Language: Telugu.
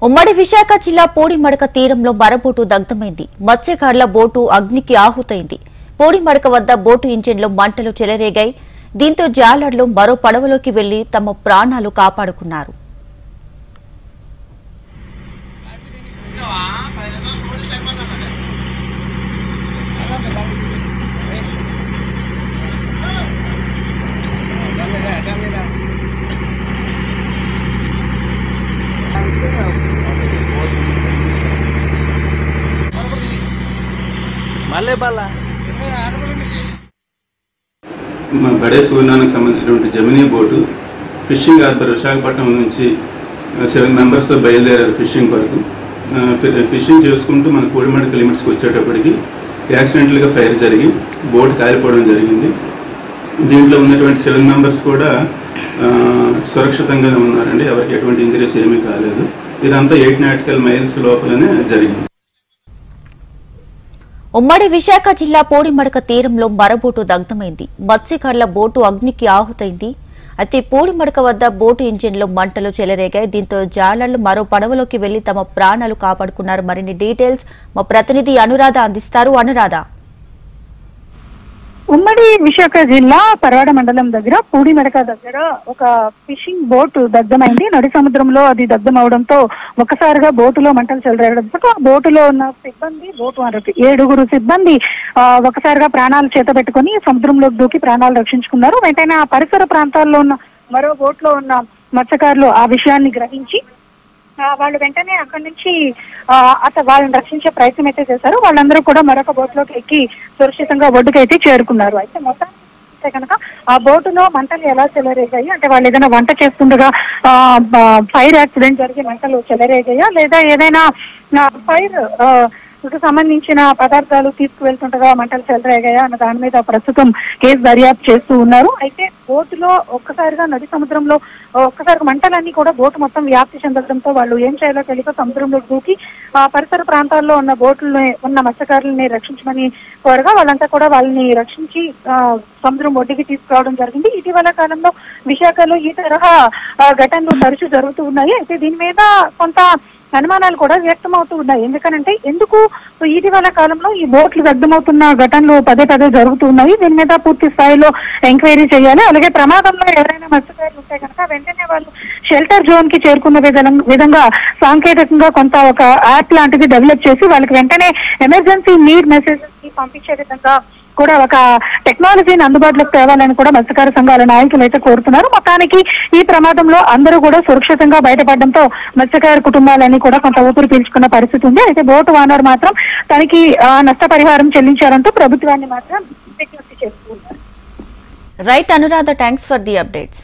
ఉమ్మడి విశాఖ జిల్లా పోడిమడక తీరంలో మరబోటు దగ్ధమైంది. మత్స్యకారుల బోటు అగ్నికి ఆహుతైంది. పోడిమడక వద్ద బోటు ఇంజిన్లో మంటలు చెలరేగాయి. దీంతో జాలర్లు మరో పడవలోకి వెళ్లి తమ ప్రాణాలు కాపాడుకున్నారు. బడే సూర్యనానికి సంబంధించినటువంటి జమినీ బోటు ఫిషింగ్ హార్బర్ విశాఖపట్నం నుంచి 7 మెంబర్స్తో బయలుదేరారు ఫిషింగ్ కొరకు. ఫిషింగ్ చేసుకుంటూ మన పోడిమడక లిమిట్స్కి వచ్చేటప్పటికి యాక్సిడెంటల్గా ఫైర్ జరిగి బోట్ కాలిపోవడం జరిగింది. దీంట్లో ఉన్నటువంటి 7 మెంబర్స్ కూడా సురక్షితంగానే ఉన్నారండి. ఎవరికి ఎటువంటి ఇంజరీస్ ఏమీ కాలేదు. ఇదంతా 8 నాటికల్ మైల్స్ లోపలనే జరిగింది. ఉమ్మడి విశాఖ జిల్లా పోడిమడక తీరంలో మరబోటు దగ్ధమైంది. మత్స్యకారుల బోటు అగ్నికి ఆహుతైంది. అయితే పోడిమడక వద్ద బోటు ఇంజిన్లో మంటలు చెలరేగాయి. దీంతో జాలర్లు మరో పడవలోకి వెళ్లి తమ ప్రాణాలు కాపాడుకున్నారు. మరిన్ని డీటెయిల్స్ మా ప్రతినిధి అనురాధ అందిస్తారు. అనురాధ, ఉమ్మడి విశాఖ జిల్లా పరవాడ మండలం దగ్గర పూడిమడక దగ్గర ఒక ఫిషింగ్ బోట్ దగ్ధమైంది. నడి సముద్రంలో అది దగ్ధం అవడంతో ఒక్కసారిగా బోటులో మంటలు చెలరేగడంతో ఆ బోటులో ఉన్న సిబ్బంది, బోటు 7 సిబ్బంది ఒకసారిగా ప్రాణాలు చేతబెట్టుకుని సముద్రంలోకి దూకి ప్రాణాలు రక్షించుకున్నారు. వెంటనే ఆ పరిసర ప్రాంతాల్లో ఉన్న మరో బోట్లో ఉన్న మత్స్యకారులు ఆ విషయాన్ని గ్రహించి వాళ్ళు వెంటనే అక్కడి నుంచి వాళ్ళని రక్షించే ప్రయత్నం అయితే చేశారు. వాళ్ళందరూ కూడా మరొక బోట్లోకి ఎక్కి సురక్షితంగా ఒడ్డుకైతే చేరుకున్నారు. అయితే మొత్తం కనుక ఆ బోటులో మంటలు ఎలా చెలరేగాయి అంటే వాళ్ళు ఏదైనా వంట చేస్తుండగా ఫైర్ యాక్సిడెంట్ జరిగి మంటలు చెలరేగాయా, లేదా ఏదైనా ఫైర్ సంబంధించిన పదార్థాలు తీసుకువెళ్తుండగా మంటలు చెలరేగాయా అన్న దాని మీద ప్రస్తుతం కేసు దర్యాప్తు చేస్తూ ఉన్నారు. అయితే బోటులో ఒక్కసారిగా నది సముద్రంలో ఒక్కసారిగా మంటలన్నీ కూడా బోటు మొత్తం వ్యాప్తి చెందడంతో వాళ్ళు ఏం చేయాలో తెలియక సముద్రంలో దూకి పరిసర ప్రాంతాల్లో ఉన్న బోట్లని ఉన్న మత్స్యకారులని రక్షించమని కోరగా వాళ్ళంతా కూడా వాళ్ళని రక్షించి సముద్రం ఒడ్డుకి తీసుకురావడం జరిగింది. ఇటీవల కాలంలో విశాఖలో ఈ తరహా ఘటనలు తరచూ జరుగుతూ ఉన్నాయి. అయితే దీని మీద కొంత అనుమానాలు కూడా వ్యక్తమవుతూ ఉన్నాయి. ఎందుకు ఇటీవల కాలంలో ఈ బోట్లు దగ్ధమవుతున్న ఘటనలు పదే జరుగుతూ ఉన్నాయి. దీని మీద పూర్తి స్థాయిలో ఎంక్వైరీ చేయాలి. అలాగే ప్రమాదంలో ఎవరైనా మత్స్యకారులు ఉంటే కనుక వెంటనే వాళ్ళు షెల్టర్ జోన్ కి చేరుకున్న విధంగా సాంకేతికంగా కొంత ఒక యాప్ లాంటిది డెవలప్ చేసి వాళ్ళకి వెంటనే ఎమర్జెన్సీ నీడ్ మెసేజెస్ కి పంపించే విధంగా కూడా ఒక టెక్నాలజీని అందుబాటులోకి తేవాలని కూడా మత్స్యకార సంఘాల నాయకులు అయితే కోరుతున్నారు. మొత్తానికి ఈ ప్రమాదంలో అందరూ కూడా సురక్షితంగా బయటపడడంతో మత్స్యకార కుటుంబాలన్నీ కూడా కొంత ఊపిరి పీల్చుకున్న పరిస్థితి ఉంది. అయితే బోటు ఓనర్ మాత్రం తనకి నష్టపరిహారం చెల్లించారంటూ ప్రభుత్వాన్ని మాత్రం విజ్ఞప్తి చేస్తున్నారు. Right Anuradha, thanks for the updates.